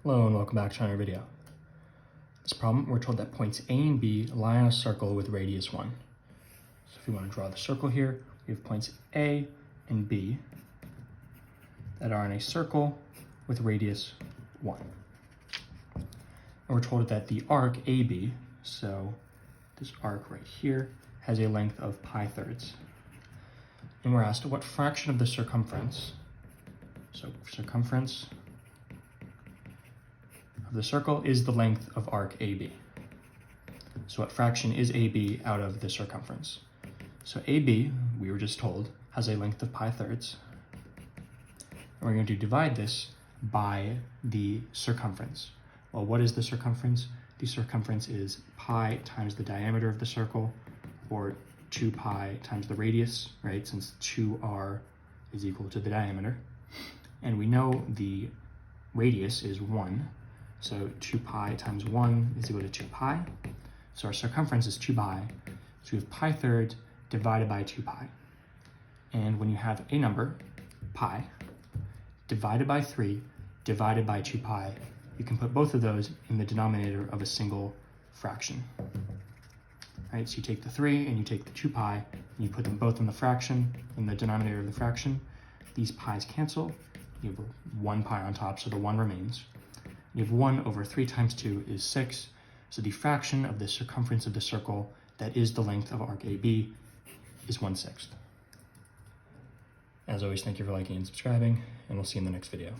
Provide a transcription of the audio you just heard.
Hello and welcome back to another video. In this problem, we're told that points A and B lie on a circle with radius 1. So if we want to draw the circle here, we have points A and B that are on a circle with radius 1. And we're told that the arc AB, so this arc right here, has a length of pi thirds. And we're asked what fraction of the circumference, so circumference of the circle is the length of arc AB. So what fraction is AB out of the circumference? So AB, we were just told, has a length of pi thirds. And we're going to divide this by the circumference. Well, what is the circumference? The circumference is pi times the diameter of the circle, or 2 pi times the radius, right? Since 2r is equal to the diameter. And we know the radius is 1. So 2 pi times 1 is equal to 2 pi. So our circumference is 2 pi. So we have pi thirds divided by 2 pi. And when you have a number, pi, divided by 3, divided by 2 pi, you can put both of those in the denominator of a single fraction. Right, so you take the 3 and you take the 2 pi, and you put them both in the fraction, in the denominator of the fraction. These pi's cancel. You have 1 pi on top, so the 1 remains. You have 1 over 3 times 2 is 6. So the fraction of the circumference of the circle that is the length of arc AB is 1/6. As always, thank you for liking and subscribing, and we'll see you in the next video.